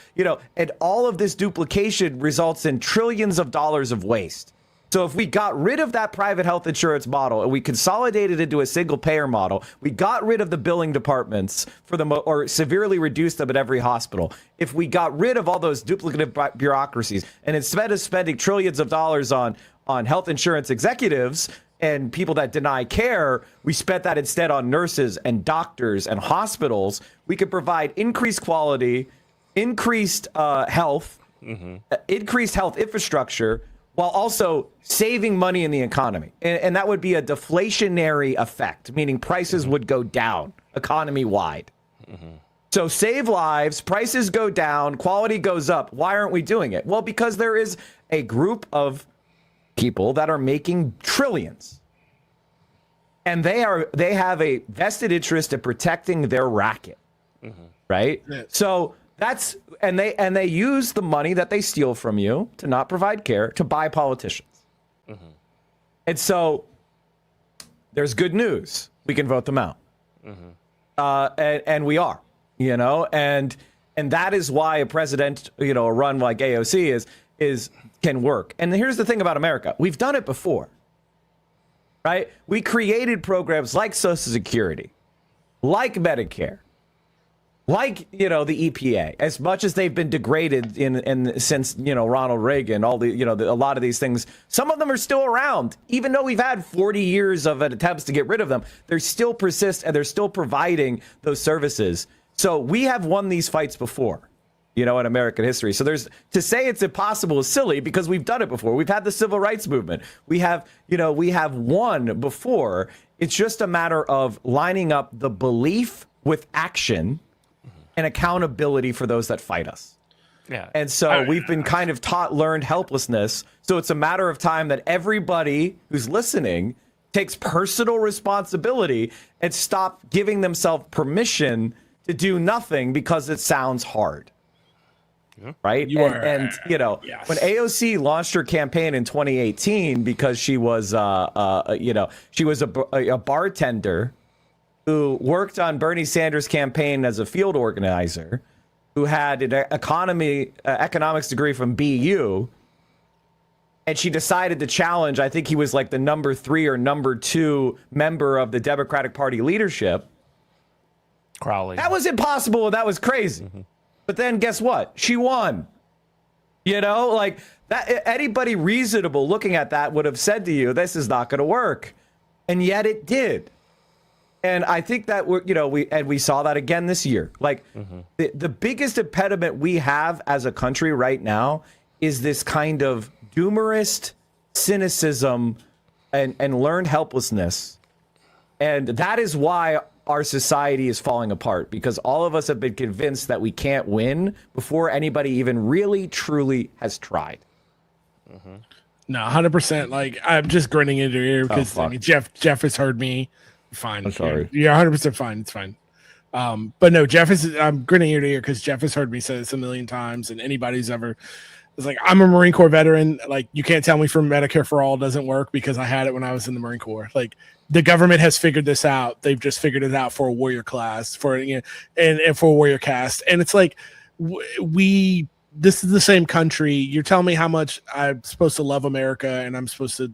[SPEAKER 3] and all of this duplication results in trillions of dollars of waste. So if we got rid of that private health insurance model and we consolidated into a single payer model, we got rid of the billing departments or severely reduced them at every hospital. If we got rid of all those duplicative bureaucracies, and instead of spending trillions of dollars on health insurance executives and people that deny care, we spent that instead on nurses and doctors and hospitals, we could provide increased quality, increased health, increased health infrastructure, while also saving money in the economy. And that would be a deflationary effect, meaning prices would go down economy-wide. So save lives, prices go down, quality goes up. Why aren't we doing it? Well, because there is a group of people that are making trillions. And they have a vested interest in protecting their racket. Right? Yeah. So they use the money that they steal from you to not provide care to buy politicians. And so there's good news. We can vote them out. And we are, and that is why a president, a run like AOC can work. And here's the thing about America. We've done it before, right? We created programs like Social Security, like Medicare, like, the EPA, as much as they've been degraded since, Ronald Reagan, all the, a lot of these things, some of them are still around. Even though we've had 40 years of attempts to get rid of them, they still persist and they're still providing those services. So we have won these fights before, in American history. So to say it's impossible is silly because we've done it before. We've had the civil rights movement. We have won before. It's just a matter of lining up the belief with action and accountability for those that fight us. Yeah. And so we've been kind of learned helplessness. So it's a matter of time that everybody who's listening takes personal responsibility and stop giving themselves permission to do nothing because it sounds hard. Yeah. Right. Yes. When AOC launched her campaign in 2018, because she was, she was a bartender who worked on Bernie Sanders' campaign as a field organizer, who had an economics degree from BU, and she decided to challenge, I think he was like the number 3 or number 2 member of the Democratic Party leadership.
[SPEAKER 1] Crowley.
[SPEAKER 3] That was impossible, and that was crazy. But then guess what? She won. Like that, anybody reasonable looking at that would have said to you, this is not going to work. And yet it did. And I think that we saw that again this year. Like the biggest impediment we have as a country right now is this kind of doomerist cynicism and learned helplessness. And that is why our society is falling apart, because all of us have been convinced that we can't win before anybody even really, truly has tried.
[SPEAKER 2] No, 100%. Like, I'm just grinning into your ear because Jeff has heard me. Fine.
[SPEAKER 3] I'm sorry.
[SPEAKER 2] You're 100% fine. It's fine. But no, I'm grinning ear to ear because Jeff has heard me say this a million times, and anybody who's ever is like, I'm a Marine Corps veteran. Like, you can't tell me from Medicare for All doesn't work because I had it when I was in the Marine Corps. Like, the government has figured this out. They've just figured it out for a warrior class, and for a warrior caste. And it's like, this is the same country. You're telling me how much I'm supposed to love America and I'm supposed to,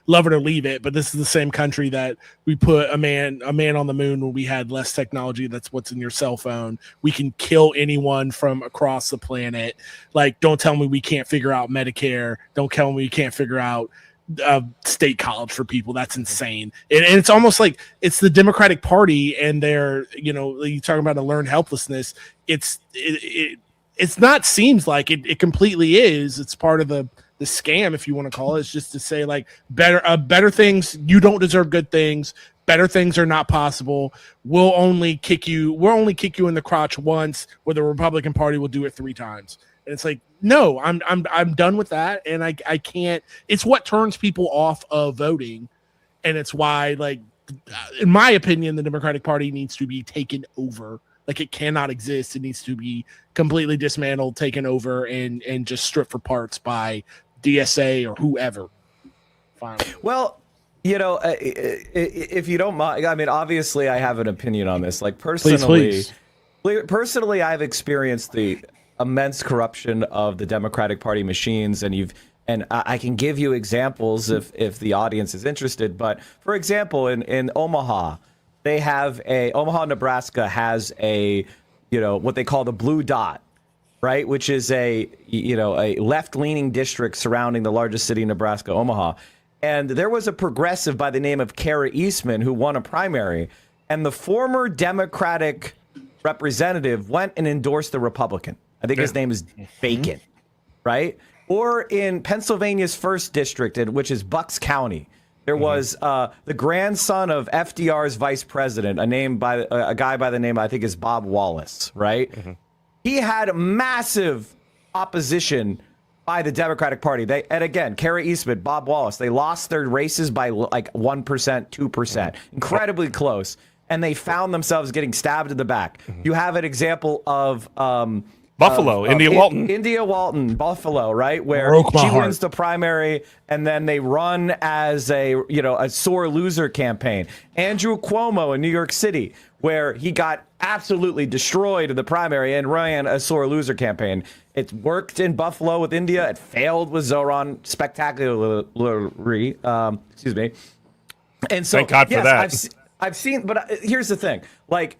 [SPEAKER 2] love it or leave it, but this is the same country that we put a man on the moon when we had less technology. That's what's in your cell phone. We can kill anyone from across the planet. Like, don't tell me we can't figure out Medicare. Don't tell me we can't figure out state college for people. That's insane. And it's almost like it's the Democratic Party and they're, you talking about a learned helplessness. It's not seems like it completely is. It's part of the scam, if you want to call it. It's just to say, like, better things, you don't deserve good things. Better things are not possible. We'll only kick you in the crotch once, where the Republican Party will do it 3 times. And it's like, no, I'm done with that. And I can't. It's what turns people off of voting. And it's why, like, in my opinion, the Democratic Party needs to be taken over. Like, it cannot exist. It needs to be completely dismantled, taken over, and just stripped for parts by DSA or whoever. Fine.
[SPEAKER 3] Well, if you don't mind, I mean, obviously, I have an opinion on this. Like personally, personally, I've experienced the immense corruption of the Democratic Party machines, and I can give you examples if the audience is interested. But for example, in Omaha, Omaha, Nebraska has what they call the blue dot, right? Which is a left-leaning district surrounding the largest city in Nebraska, Omaha. And there was a progressive by the name of Kara Eastman who won a primary, and the former Democratic representative went and endorsed the Republican. I think his name is Bacon, right? Or in Pennsylvania's first district, which is Bucks County, there was the grandson of FDR's vice president, a guy by the name, I think is Bob Wallace, right? He had massive opposition by the Democratic Party. And again, Kara Eastman, Bob Wallace, they lost their races by like 1%, 2%, incredibly close. And they found themselves getting stabbed in the back. You have an example of
[SPEAKER 1] Buffalo,
[SPEAKER 3] India Walton, Buffalo, right? Where she wins the primary and then they run as a sore loser campaign. Andrew Cuomo in New York City, where he got absolutely destroyed in the primary and ran a sore loser campaign. It worked in Buffalo with India. It failed with Zoran spectacularly. Excuse me. And so,
[SPEAKER 1] thank God for that.
[SPEAKER 3] I've seen, but here's the thing. Like,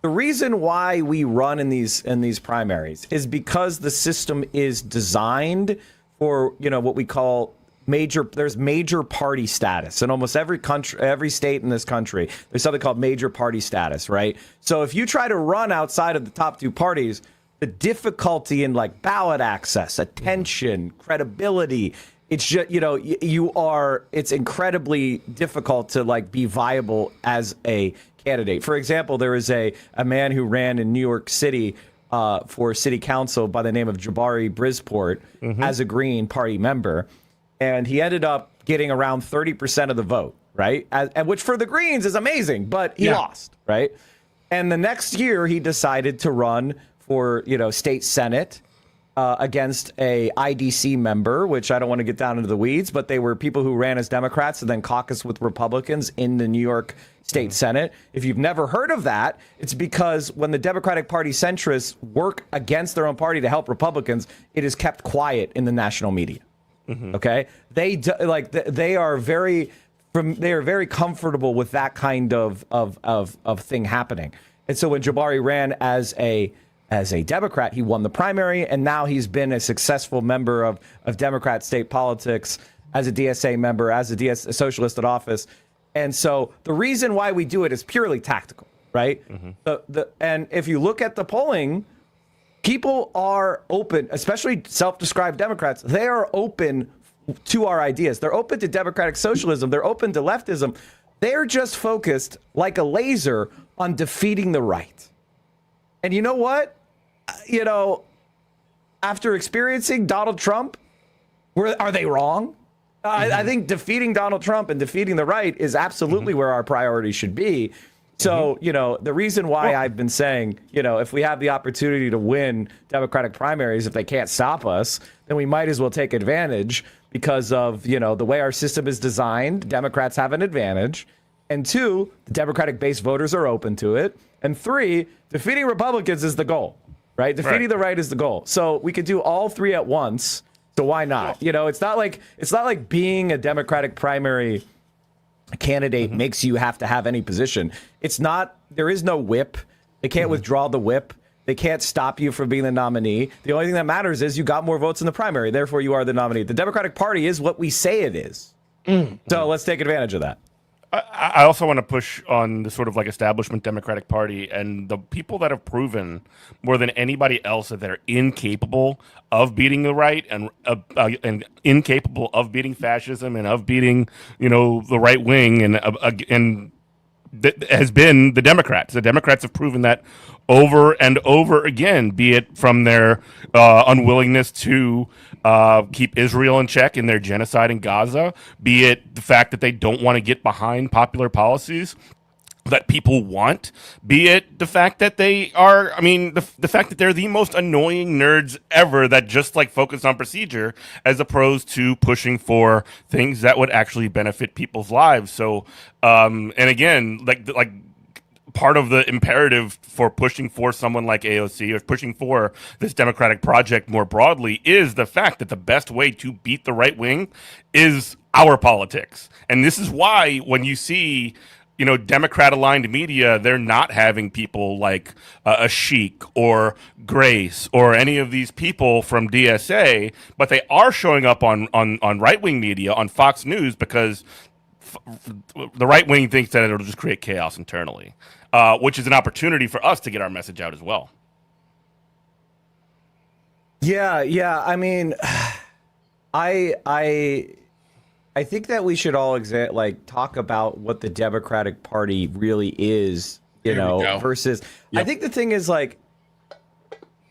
[SPEAKER 3] the reason why we run in these primaries is because the system is designed for, what we call there's major party status in almost every country, every state in this country. There's something called major party status, right? So if you try to run outside of the top two parties, the difficulty in like ballot access, attention, credibility, it's just, it's incredibly difficult to like be viable as a candidate. For example, there is a man who ran in New York City for city council by the name of Jabari Brisport as a Green Party member. And he ended up getting around 30% of the vote, right? Which for the Greens is amazing, but he lost, right? And the next year he decided to run for, state Senate against a IDC member, which I don't want to get down into the weeds, but they were people who ran as Democrats and then caucused with Republicans in the New York State Senate. If you've never heard of that, it's because when the Democratic Party centrists work against their own party to help Republicans, it is kept quiet in the national media. Okay, they are very comfortable with that kind of thing happening. And so when Jabari ran as a Democrat, he won the primary, and now he's been a successful member of Democrat state politics as a DSA member, as a socialist at office. And so the reason why we do it is purely tactical, right? And if you look at the polling, people are open, especially self-described Democrats. They are open to our ideas. They're open to democratic socialism. They're open to leftism. They're just focused like a laser on defeating the right. And you know what? After experiencing Donald Trump, are they wrong? I think defeating Donald Trump and defeating the right is absolutely where our priority should be. So, the reason why I've been saying, if we have the opportunity to win Democratic primaries, if they can't stop us, then we might as well take advantage because of, the way our system is designed. Democrats have an advantage. And 2, the Democratic base voters are open to it. And 3, defeating Republicans is the goal, right? Defeating the right is the goal. So we could do all 3 at once. So why not? It's not like being a Democratic primary candidate makes you have to have any position. There is no whip. They can't withdraw the whip. They can't stop you from being the nominee. The only thing that matters is you got more votes in the primary. Therefore, you are the nominee. The Democratic Party is what we say it is. So let's take advantage of that.
[SPEAKER 1] I also want to push on the sort of like establishment Democratic Party and the people that have proven more than anybody else that they're incapable of beating the right and incapable of beating fascism and of beating, the right wing and that has been the Democrats. The Democrats have proven that over and over again, be it from their unwillingness to keep Israel in check in their genocide in Gaza, be it the fact that they don't want to get behind popular policies. that people want, be it the fact that they are, I mean, the fact that they're the most annoying nerds ever that just like focus on procedure as opposed to pushing for things that would actually benefit people's lives. So, and again, like part of the imperative for pushing for someone like AOC or pushing for this democratic project more broadly is the fact that the best way to beat the right wing is our politics. And this is why when you see, you know, Democrat aligned media, they're not having people like a Sheik or Grace or any of these people from DSA, but they are showing up on right wing media, on Fox News, because the right wing thinks that it'll just create chaos internally, which is an opportunity for us to get our message out as well.
[SPEAKER 3] Yeah. I mean, I think that we should all talk about what the Democratic Party really is, versus. Yep. I think the thing is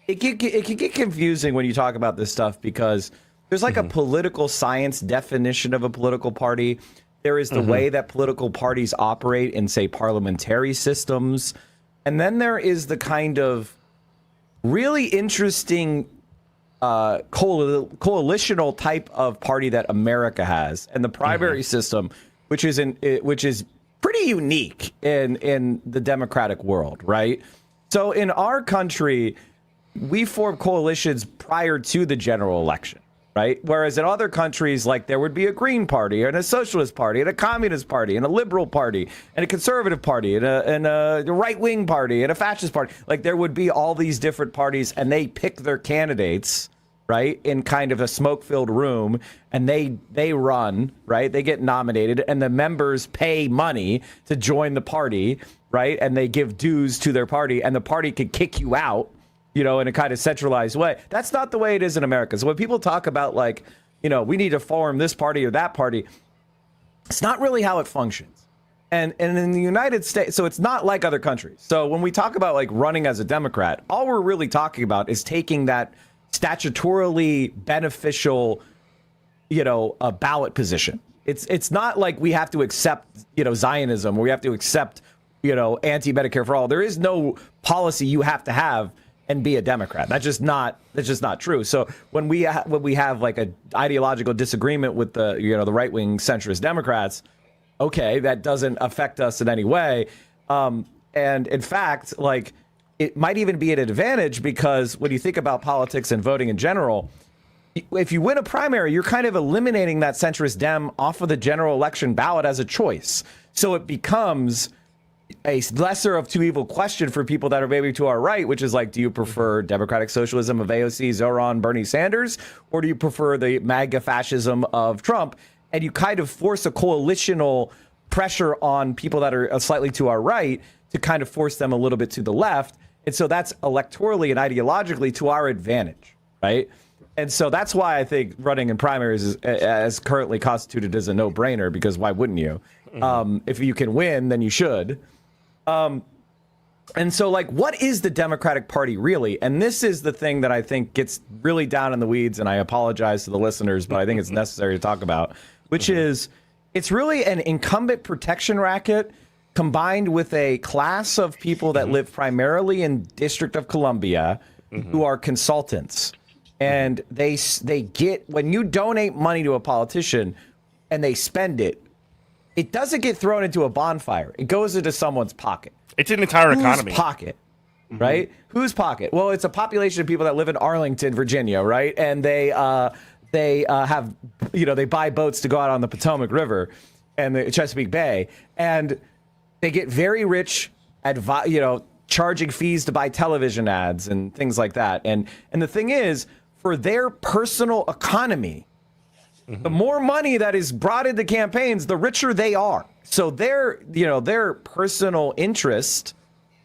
[SPEAKER 3] it can get confusing when you talk about this stuff because there's a political science definition of a political party. There is the way that political parties operate in, say, parliamentary systems, and then there is the kind of really interesting coalitional type of party that America has, and the primary system, which is pretty unique in the democratic world, right? So in our country, we form coalitions prior to the general election, right? Whereas in other countries, there would be a Green Party and a Socialist Party and a Communist Party and a Liberal Party and a Conservative Party and a right-wing party and a Fascist Party. There would be all these different parties, and they pick their candidates, right, in kind of a smoke-filled room, and they run, right? They get nominated, and the members pay money to join the party, right? And they give dues to their party, and the party could kick you out, in a kind of centralized way. That's not the way it is in America. So when people talk about we need to form this party or that party, it's not really how it functions. And in the United States, so it's not like other countries. So when we talk about running as a Democrat, all we're really talking about is taking that statutorily beneficial, a ballot position. It's not like we have to accept, Zionism, or we have to accept, anti-Medicare for all. There is no policy you have to have and be a Democrat. That's just not true. So when we have a ideological disagreement with the the right wing centrist Democrats, okay, that doesn't affect us in any way. And in fact, it might even be an advantage because when you think about politics and voting in general, if you win a primary, you're kind of eliminating that centrist Dem off of the general election ballot as a choice. So it becomes a lesser of two evil question for people that are maybe to our right, which is do you prefer democratic socialism of AOC, Zoran, Bernie Sanders, or do you prefer the MAGA fascism of Trump? And you kind of force a coalitional pressure on people that are slightly to our right to kind of force them a little bit to the left. And so that's electorally and ideologically to our advantage, right? And so that's why I think running in primaries is, as currently constituted, is a no-brainer, because why wouldn't you? If you can win, then you should. And so, what is the Democratic Party really? And this is the thing that I think gets really down in the weeds, and I apologize to the listeners, but I think it's necessary to talk about, which is it's really an incumbent protection racket combined with a class of people that live primarily in District of Columbia who are consultants. And they get, when you donate money to a politician and they spend it, it doesn't get thrown into a bonfire. It goes into someone's pocket.
[SPEAKER 1] It's an entire economy.
[SPEAKER 3] Whose pocket, right? Whose pocket? Well, it's a population of people that live in Arlington, Virginia, right? And they have, they buy boats to go out on the Potomac River and the Chesapeake Bay, and they get very rich at, charging fees to buy television ads and things like that. And the thing is, for their personal economy, the more money that is brought into campaigns, the richer they are. So their personal interest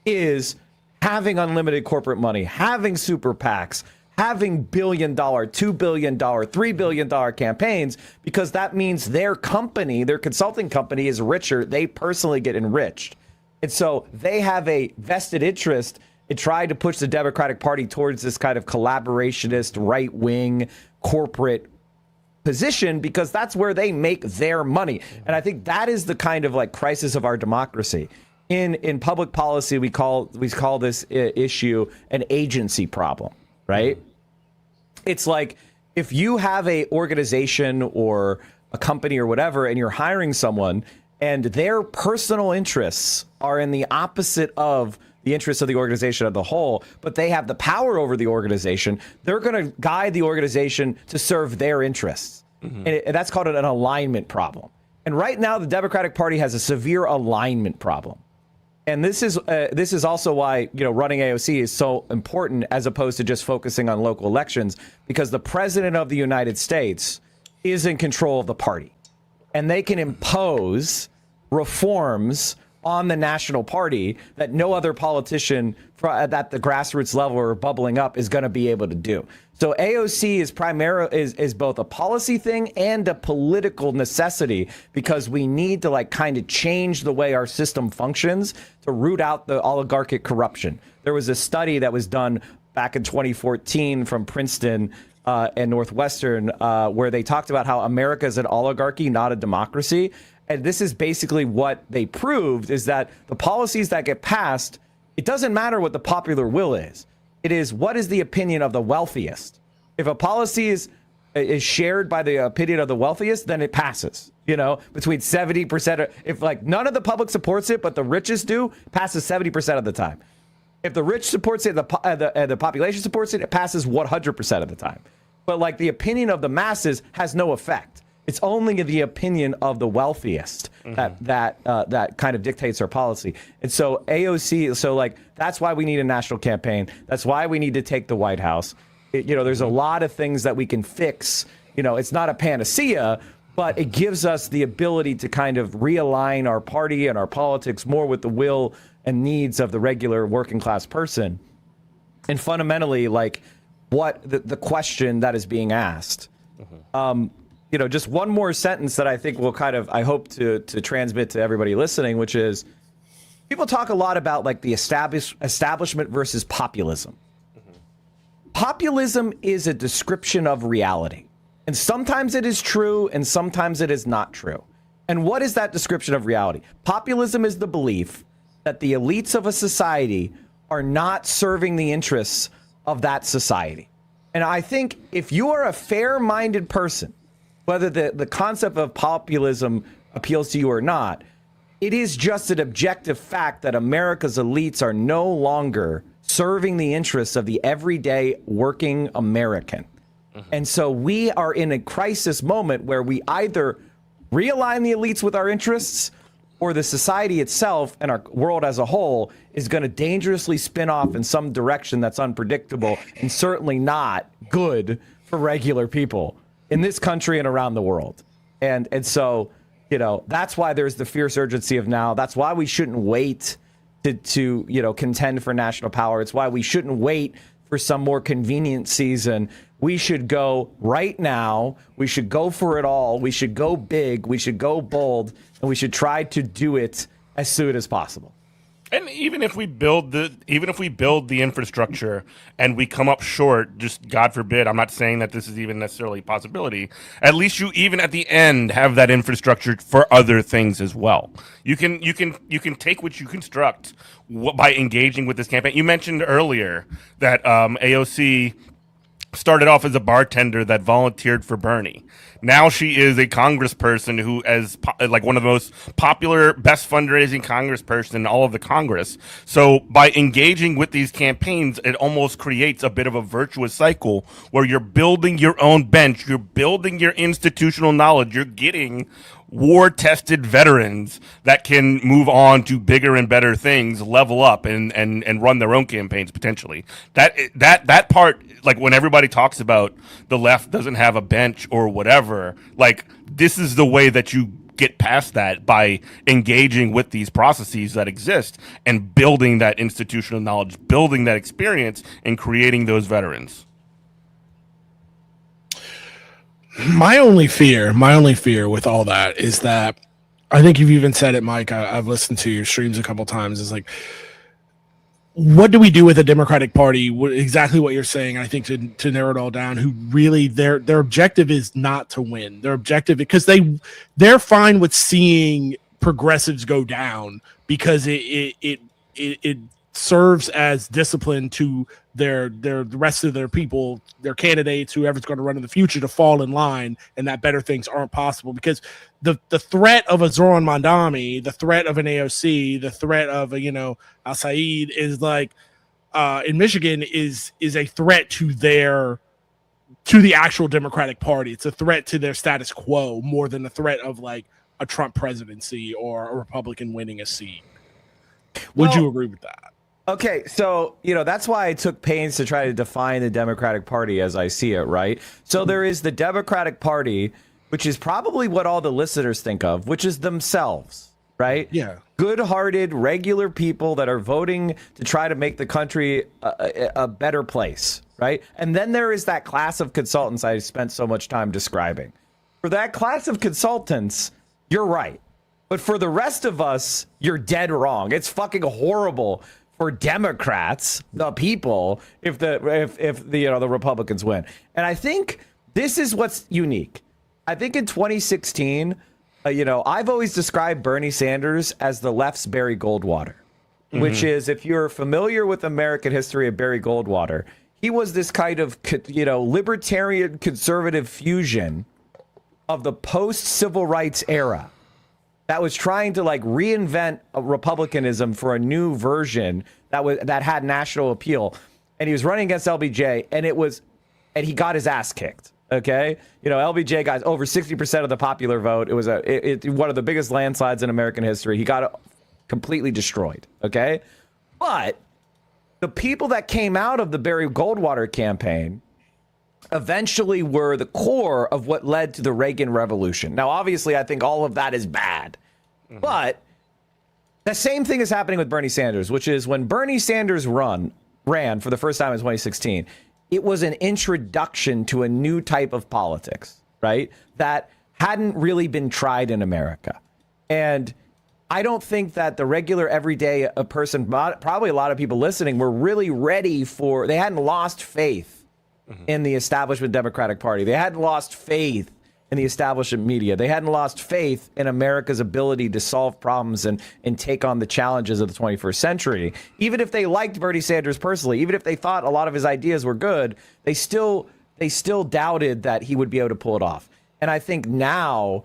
[SPEAKER 3] is having unlimited corporate money, having super PACs, having $1 billion, $2 billion, $3 billion campaigns, because that means their company, their consulting company, is richer. They personally get enriched. And so they have a vested interest in trying to push the Democratic Party towards this kind of collaborationist, right-wing corporate position, because that's where they make their money. And I think that is the kind of crisis of our democracy. in public policy, we call this issue an agency problem, right? It's like if you have a organization or a company or whatever, and you're hiring someone, and their personal interests are in the opposite of the interests of the organization as a whole, but they have the power over the organization, they're going to guide the organization to serve their interests. And that's called an alignment problem. And right now, the Democratic Party has a severe alignment problem. And this is also why, running AOC is so important as opposed to just focusing on local elections, because the president of the United States is in control of the party, and they can impose reforms on the national party that no other politician at the grassroots level or bubbling up is going to be able to do. So AOC is both a policy thing and a political necessity, because we need to kind of change the way our system functions to root out the oligarchic corruption. There was a study that was done back in 2014 from Princeton and Northwestern where they talked about how America is an oligarchy, not a democracy. And this is basically what they proved, is that the policies that get passed, it doesn't matter what the popular will is. It is what is the opinion of the wealthiest. If a policy is shared by the opinion of the wealthiest, then it passes. Between 70%, if none of the public supports it, but the richest do, it passes 70% of the time. If the rich supports it, the population supports it, it passes 100% of the time. But the opinion of the masses has no effect. It's only the opinion of the wealthiest that kind of dictates our policy. And so AOC, that's why we need a national campaign. That's why we need to take the White House. There's a lot of things that we can fix. It's not a panacea, but it gives us the ability to kind of realign our party and our politics more with the will and needs of the regular working class person. And fundamentally, what the question that is being asked. Just one more sentence that I think will I hope to transmit to everybody listening, which is people talk a lot about the establishment versus populism. Populism is a description of reality. And sometimes it is true and sometimes it is not true. And what is that description of reality? Populism is the belief that the elites of a society are not serving the interests of that society. And I think if you are a fair-minded person, whether the concept of populism appeals to you or not, it is just an objective fact that America's elites are no longer serving the interests of the everyday working American. And so we are in a crisis moment where we either realign the elites with our interests, or the society itself and our world as a whole is going to dangerously spin off in some direction that's unpredictable and certainly not good for regular people in this country and around the world. And so, that's why there's the fierce urgency of now. That's why we shouldn't wait to contend for national power. It's why we shouldn't wait for some more convenient season. We should go right now. We should go for it all. We should go big. We should go bold, and we should try to do it as soon as possible.
[SPEAKER 1] And even if we build the infrastructure and we come up short, just God forbid, I'm not saying that this is even necessarily a possibility. At least you even at the end have that infrastructure for other things as well. You can take what you construct by engaging with this campaign. You mentioned earlier that AOC started off as a bartender that volunteered for Bernie. Now she is a congressperson who is one of the most popular, best fundraising congressperson in all of the Congress. So by engaging with these campaigns, it almost creates a bit of a virtuous cycle where you're building your own bench, you're building your institutional knowledge, you're getting war-tested veterans that can move on to bigger and better things, level up, and run their own campaigns potentially. That part, when everybody talks about the left doesn't have a bench or whatever, this is the way that you get past that, by engaging with these processes that exist and building that institutional knowledge, building that experience, and creating those veterans.
[SPEAKER 2] My only fear with all that is that, I think you've even said it, Mike. I've listened to your streams a couple times. Is what do we do with the Democratic Party? Exactly what you're saying. I think to narrow it all down, who really their objective is not to win. Their objective, because they're fine with seeing progressives go down because it serves as discipline to the rest of their people, their candidates, whoever's going to run in the future, to fall in line, and that better things aren't possible. Because the threat of a Zoran Mandami, the threat of an AOC, the threat of a Al Said is like in Michigan is a threat to the actual Democratic Party. It's a threat to their status quo more than a threat of like a Trump presidency or a Republican winning a seat. Would you agree with that?
[SPEAKER 3] Okay, so, that's why I took pains to try to define the Democratic Party as I see it, right? So there is the Democratic Party, which is probably what all the listeners think of, which is themselves, right?
[SPEAKER 2] Yeah.
[SPEAKER 3] Good-hearted, regular people that are voting to try to make the country a better place, right? And then there is that class of consultants I spent so much time describing. For that class of consultants, you're right. But for the rest of us, you're dead wrong. It's fucking horrible for Democrats, the people, if the Republicans win. And I think this is what's unique. I think in 2016, I've always described Bernie Sanders as the left's Barry Goldwater, which is, if you're familiar with American history of Barry Goldwater, he was this kind of, libertarian conservative fusion of the post-civil rights era that was trying to like reinvent republicanism for a new version that had national appeal. And he was running against LBJ, and he got his ass kicked. Okay, LBJ got over 60% of the popular vote. It was one of the biggest landslides in American history. He got completely destroyed. Okay, but the people that came out of the Barry Goldwater campaign eventually were the core of what led to the Reagan Revolution. Now, obviously, I think all of that is bad, but the same thing is happening with Bernie Sanders, which is when Bernie Sanders ran for the first time in 2016, it was an introduction to a new type of politics, right? That hadn't really been tried in America. And I don't think that the regular everyday person, probably a lot of people listening, were really ready they hadn't lost faith in the establishment Democratic Party. They hadn't lost faith in the establishment media. They hadn't lost faith in America's ability to solve problems and take on the challenges of the 21st century. Even if they liked Bernie Sanders personally, even if they thought a lot of his ideas were good, they still doubted that he would be able to pull it off. And I think now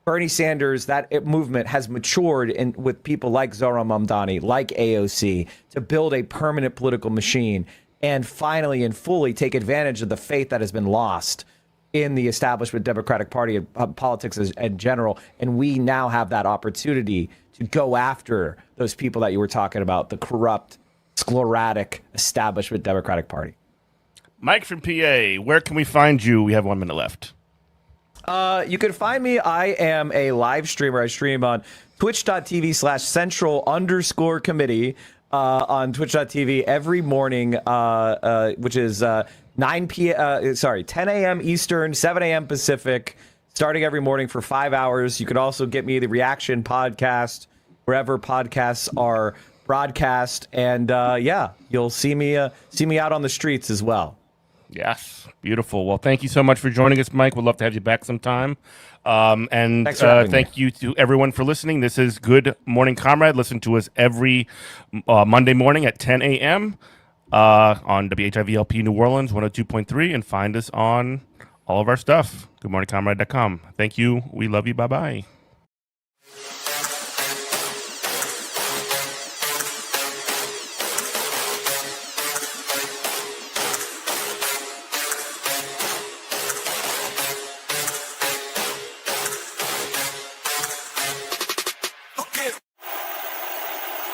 [SPEAKER 3] Bernie Sanders, that movement has matured with people like Zohran Mamdani, like AOC, to build a permanent political machine and finally and fully take advantage of the faith that has been lost in the establishment Democratic Party and politics in general. And we now have that opportunity to go after those people that you were talking about, the corrupt, sclerotic establishment Democratic Party.
[SPEAKER 1] Mike from PA, where can we find you? We have 1 minute left.
[SPEAKER 3] You can find me. I am a live streamer. I stream on twitch.tv/central_committee on twitch.tv every morning, which is 10 a.m. Eastern, 7 a.m. Pacific, starting every morning for 5 hours. You can also get me the Reaction podcast wherever podcasts are broadcast. And you'll see me out on the streets as well.
[SPEAKER 1] Yes, beautiful. Well, thank you so much for joining us, Mike. We'd love to have you back sometime. And thank you to everyone for listening. This is Good Morning Comrade. Listen to us every Monday morning at 10 a.m. On WHIVLP New Orleans 102.3, and find us on all of our stuff. GoodMorningComrade.com. Thank you. We love you. Bye-bye.